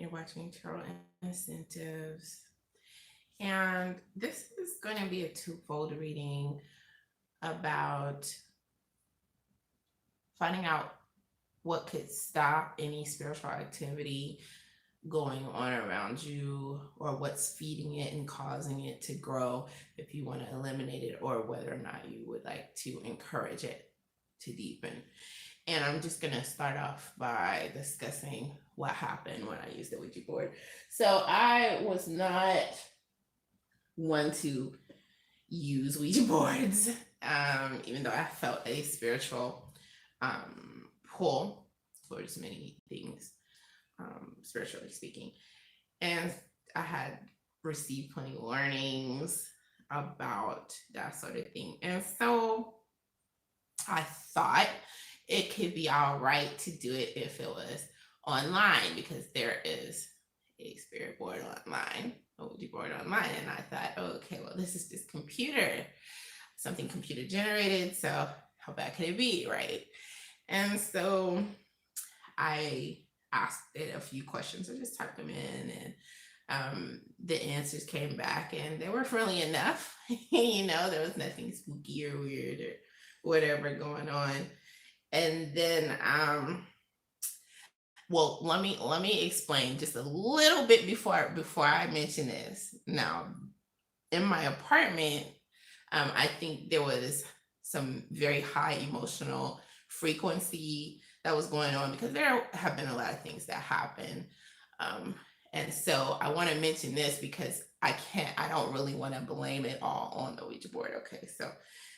You're watching Tarot Incentives. And this is going to be a twofold reading about finding out what could stop any spiritual activity going on around you, or what's feeding it and causing it to grow, if you want to eliminate it, or whether or not you would like to encourage it to deepen. And I'm just going to start off by discussing what happened when I used the Ouija board. So I was not one to use Ouija boards, even though I felt a spiritual pull towards many things, spiritually speaking. And I had received plenty of warnings about that sort of thing. And so I thought it could be all right to do it if it was online, because there is a spirit board online, a Ouija board online. And I thought, oh, okay, well, this is just something computer generated. So how bad could it be, right? And so I asked it a few questions. I just typed them in, and the answers came back, and they were friendly enough. There was nothing spooky or weird or whatever going on. And then well, let me explain just a little bit before I mention this. Now, in my apartment, I think there was some very high emotional frequency that was going on, because there have been a lot of things that happen. And so I want to mention this because I don't really want to blame it all on the Ouija board. Okay, so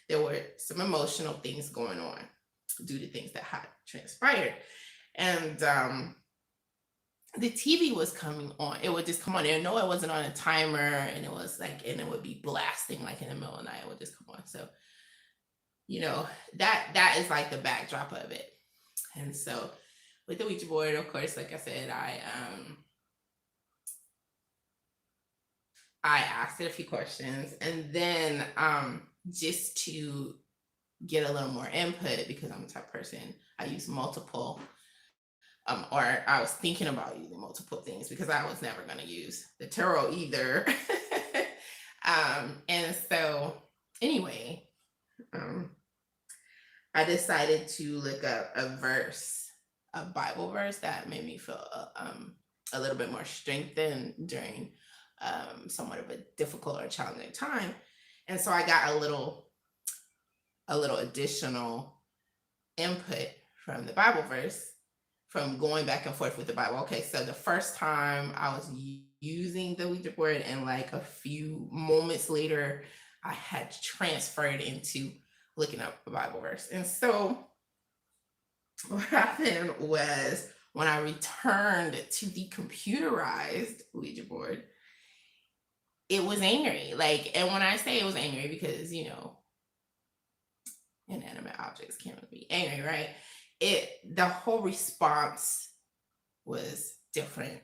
there were some emotional things going on due to things that had transpired. And the TV was coming on. It would just come on. And no, it wasn't on a timer, and it was like, and it would be blasting like in the middle of the night. It would just come on. So, that is like the backdrop of it. And so with the Ouija board, of course, like I said, I asked it a few questions, and then just to get a little more input, because I'm the type of person, I use multiple, or I was thinking about using multiple things, because I was never going to use the tarot either. And so anyway, I decided to look up a Bible verse that made me feel a little bit more strengthened during somewhat of a difficult or challenging time. And so I got a little additional input from the Bible verse, from going back and forth with the Bible. Okay, so the first time I was using the Ouija board, and like a few moments later, I had transferred into looking up a Bible verse. And so what happened was, when I returned to the computerized Ouija board, it was angry. And when I say it was angry, because, inanimate objects can't be angry, right? The whole response was different.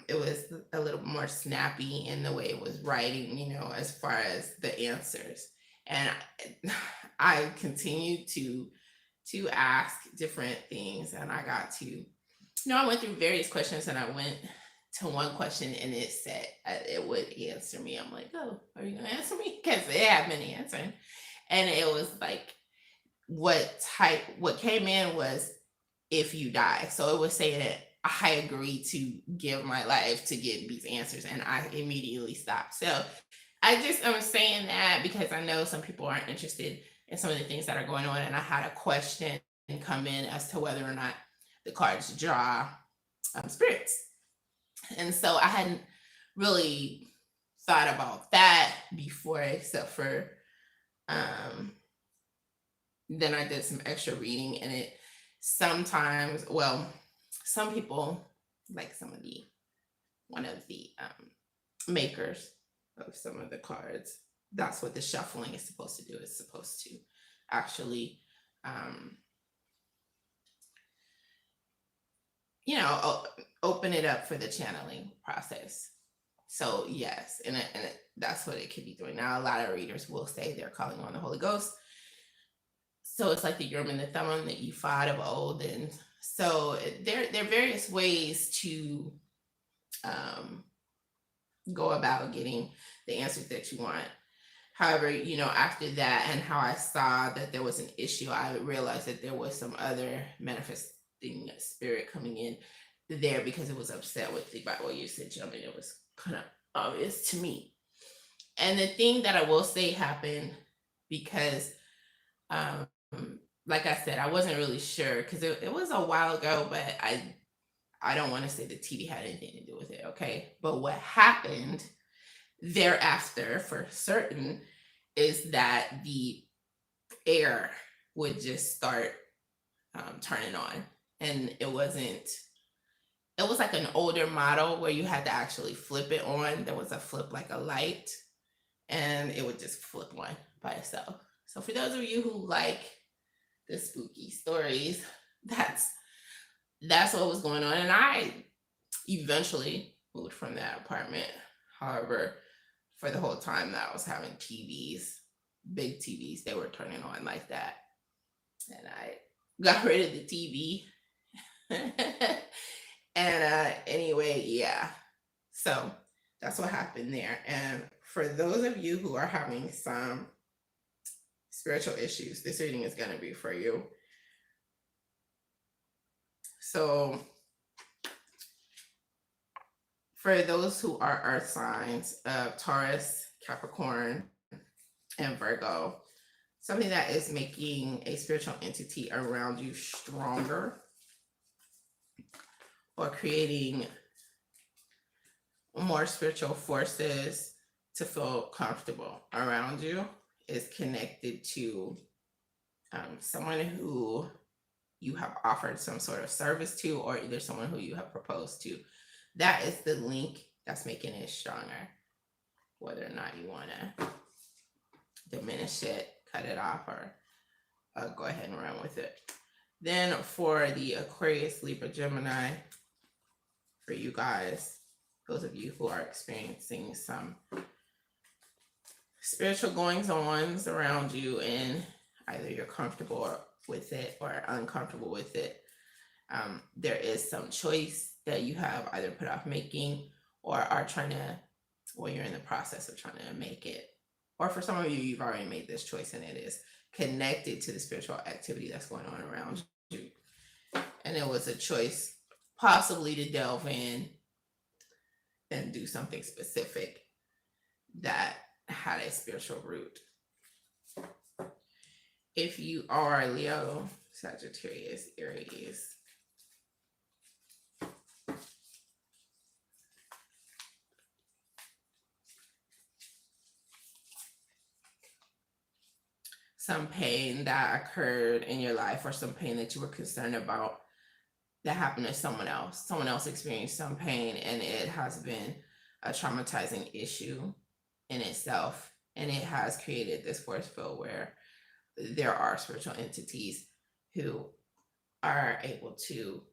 It was a little more snappy in the way it was writing, as far as the answers. And I continued to ask different things, and I got to, I went through various questions, and I went to one question, and it said it would answer me. I'm like, oh, are you gonna answer me? Because it had been answering. And it was like, what came in was, if you die. So it was saying that I agreed to give my life to get these answers, and I immediately stopped. So I'm saying that because I know some people aren't interested in some of the things that are going on, and I had a question come in as to whether or not the cards draw spirits. And so I hadn't really thought about that before, except for then I did some extra reading, and it sometimes, well, some people, like one of the makers of some of the cards, that's what the shuffling is supposed to do. It's supposed to actually open it up for the channeling process. So yes, and that's what it could be doing. Now, a lot of readers will say they're calling on the Holy Ghost. So it's like the Urim and the Thummim, the ephod of old, and So there are various ways to um, go about getting the answers that you want. However, after that and how I saw that there was an issue, I realized that there was some other manifesting spirit coming in there because it was upset with the Bible usage. I mean, it was kind of obvious to me. And the thing that I will say happened because, um, like I said, I wasn't really sure because it was a while ago, but I don't want to say the TV had anything to do with it, okay? But what happened thereafter, for certain, is that the air would just start turning on, and it wasn't. It was like an older model where you had to actually flip it on. There was a flip like a light, and it would just flip on by itself. So for those of you who like the spooky stories, that's what was going on. And I eventually moved from that apartment. However, for the whole time that I was having TVs, big TVs, they were turning on like that. And I got rid of the TV. And anyway, yeah. So that's what happened there. And for those of you who are having some spiritual issues, this reading is going to be for you. So for those who are earth signs of Taurus, Capricorn, and Virgo, something that is making a spiritual entity around you stronger or creating more spiritual forces to feel comfortable around you is connected to someone who you have offered some sort of service to, or either someone who you have proposed to. That is the link that's making it stronger. Whether or not you want to diminish it, cut it off, or go ahead and run with it. Then for the Aquarius, Libra, Gemini, for you guys, those of you who are experiencing some spiritual goings-ons around you, and either you're comfortable with it or uncomfortable with it, there is some choice that you have either put off making or are trying to, well, you're in the process of trying to make it. Or for some of you, you've already made this choice and it is connected to the spiritual activity that's going on around you. And it was a choice possibly to delve in and do something specific that had a spiritual root. If you are Leo, Sagittarius, Aries, some pain that occurred in your life or some pain that you were concerned about that happened to someone else. Someone else experienced some pain and it has been a traumatizing issue in itself. And it has created this force field where there are spiritual entities who are able to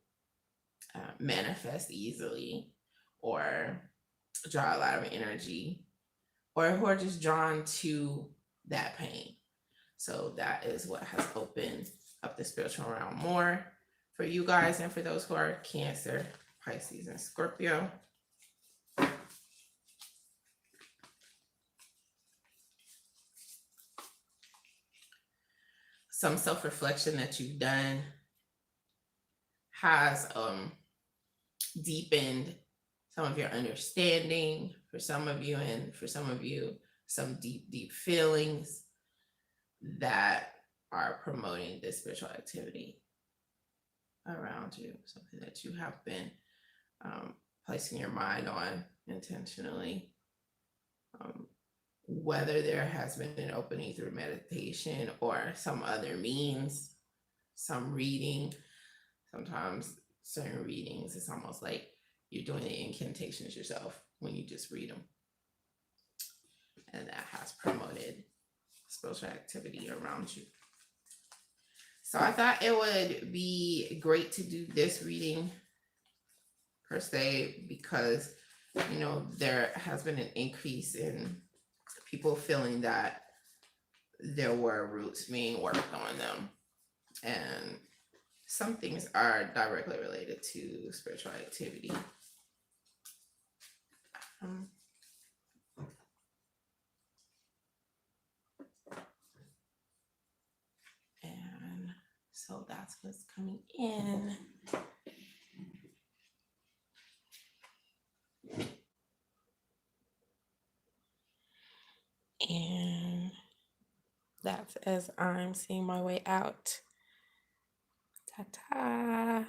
manifest easily or draw a lot of energy, or who are just drawn to that pain. So that is what has opened up the spiritual realm more for you guys, and for those who are Cancer, Pisces, and Scorpio. Some self-reflection that you've done has deepened some of your understanding for some of you, and for some of you, some deep feelings that are promoting this spiritual activity around you, something that you have been placing your mind on intentionally. Whether there has been an opening through meditation or some other means, some reading. Sometimes certain readings, it's almost like you're doing the incantations yourself when you just read them. And that has promoted spiritual activity around you. So I thought it would be great to do this reading per se, because, you know, there has been an increase in people feeling that there were roots being worked on them. And some things are directly related to spiritual activity. Um, and so that's what's coming in. And that's as I'm seeing my way out. Ta-ta.